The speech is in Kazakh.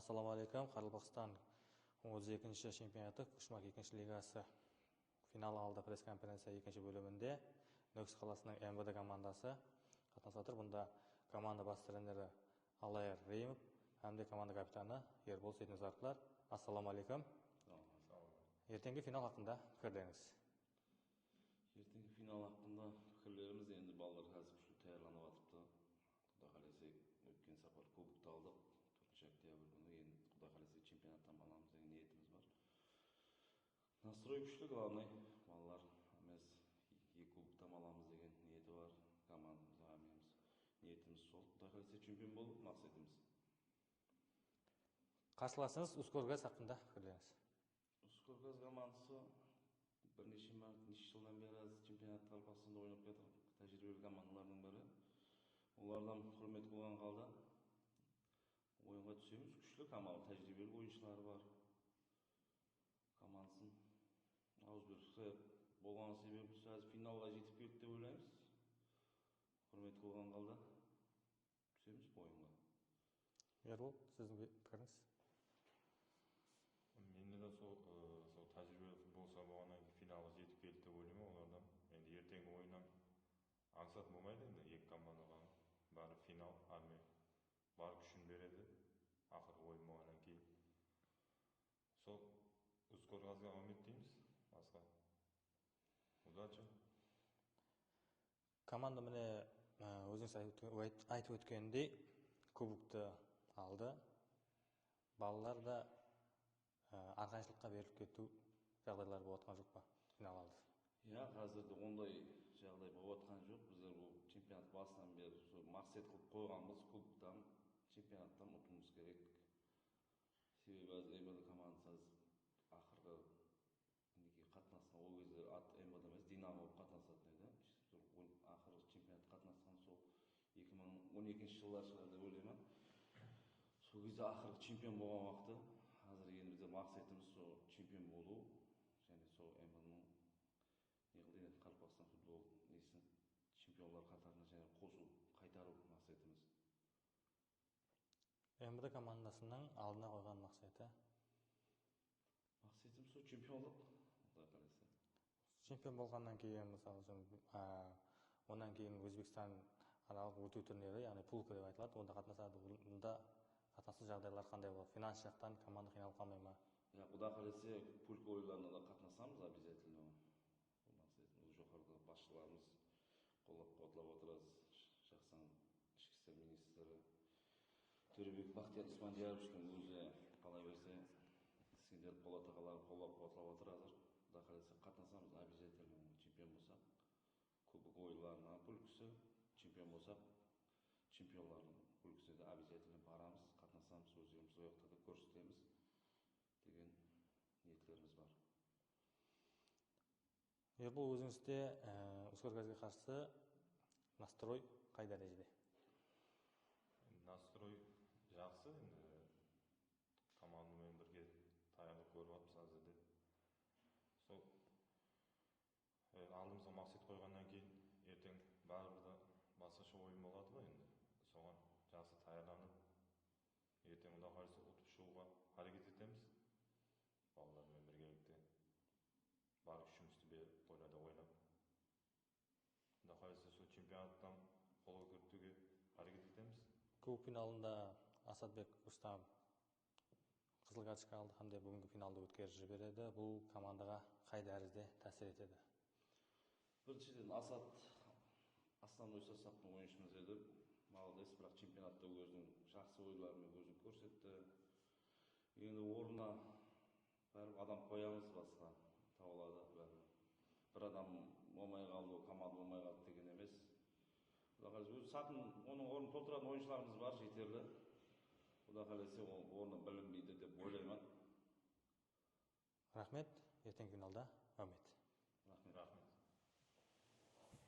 Ассалаумағалейкум. Қарақалпақстан 32-ші чемпионаты Күшмак 2-ші лигасы финал алды пресс-конференция 2-ші бөлімінде Нөкіс қаласының МВД командасы қатынасып отыр. Бұнда команда бас тренері Алайыр Рейімов, әмде команда капитаны Ербол Сейтназаровлар. Ассалаумағалейкум. Ертеңгі финал хақында пікірлеріңіз? Ертеңгі финал хақында пікірлеріміз енді балалар қазір таярланып жатыпты. Құда қаласа өткен сапар кубокты алдық. 4 октябрь күні енді құда қаласа чемпионаттан аламыз деген ниетіміз бар. Настрой күшті, главный балалар емес екі кубоктан аламыз деген ниеті бар. Командамызға меніміз ниетіміз сол. Құда қаласа чемпион болу мақсатымыз. Қарсыласыңыз Ускоргаз хақында пікірлеріңіз? Ускоргаз командасы бірнеше жылдан бері чемпионат Қарақалпақстанда ойнап жатыр. Тәжірибелі командалардың бірі. Олардан құрмет қылған қалда ойынға түсеміз. Күшті команда, тәжірибелі ойыншылары бар. Командасын ауызбіршілік болған себебі біз финалға жетіп келді деп ойлаймыз. Құрмет қылған қалда түсеміз ойынға. Ербол, сіздің пікіріңіз? Менде де сол тәжірибелі болса болғаннан кейін финалға жетіп келді деп ойлаймын. Олардан енді ертеңгі ойыннан аңсат болмайды, енді екі командаға бәрі финал, армия бар күшін береді ақырғы ойын болғаннан кейін. Сол Ускоргазға үміт дейміз, басқа. Удача. Команда міне өзіңіз айтып өткендей кубокты алды. Балалар да арқаншылыққа беріліп кету жағдайлар болып жатқан жоқ па? Финал алды. Қазірде ондай жағдай болып жатқан жоқ. Біздер бұл чемпионат басынан бері мақсат қылып қойғанбыз, кубоктан, чемпионаттан ұтуымыз керек. Себебі МВД командасы ақырғы қатынасқан ол кезде ат МВД емес, Динамо болып қатынасатын еді. Ақырғы чемпионат қатынасқан сол 2012 жылдар шығар деп ойлаймын. Сол кезде ақырғы чемпион болған уақыты. Қазір енді бізде мақсатымыз сол чемпион болу, және сол МВД-ның Қарақалпақстан футбол чемпионлар қатарына және қосу, қайтару мақсатымыз. МВД командасының алдына қойған мақсаты? Мақсатымыз сол чемпионлық. Чемпион болғаннан кейін, мысалы, онан кейін Өзбекстан аралық өту турнирі, яғни пулка деп айтылады, онда қатынасады. Онда қатынасу жағдайлар қандай болады? Финанс жақтан команда қиналып қалмай ма? Құда қаласа пулка ойындарына да қатынасамыз обязательно. Бұл жоғарғы басшыларымыз қолдап отырады. Жақсан ішкі істер министрі Төребек Бақтияр Исмандияровичтің өзі қалай берсе, сендер Болат ағалар қолдап отыр азыр. Құда қаласа қатынасамыз обязательно. Чемпион болсақ, кубок ойындарына пулкасы, чемпион болсақ, чемпионлардың пулкасына да обязательно барамыз, қатынасамыз, өзіміз ояқта да көрсетеміз деген ниеттеріміз бар. Ербол, өзіңізде Ускоргазға қарсы настрой қай дәрежеде? Настрой жақсы, енді командамен бірге даярлық көріп жатырмыз әзірде. Сол алдымызға мақсат қойғаннан кейін ертең бәрібір де басқаша ойын болады ғой енді. Соған жақсы даярланып, ертең Құда қаласа ұтып шығуға әрекет етеміз. Балалармен біргелікте бар күшімізді беріп ойнада ойнап. Құда қаласа сол чемпионаттан қолға көтертуге әрекет етеміз. Кубок финалында Асатбек Рустам қызыл карточка алды, қандай бүгінгі финалды өткеріп жібереді. Бұл командаға қай дәрежеде тәсір етеді? Біріншіден Асат основной составтың ойыншымыз еді. Молодец, бірақ чемпионатта өзінің жақсы ойларымен өзін көрсетті. Енді орнына бәрі адам қоямыз, басқа табылады. Бір адам болмай қалды, команда болмай қалды деген емес. Өзі сатын оның орнын толтыратын ойыншыларымыз бар, жетерлі. Құда қаласа ол орны білінбейді деп ойлаймын. Рахмет, ертең финалда үміт.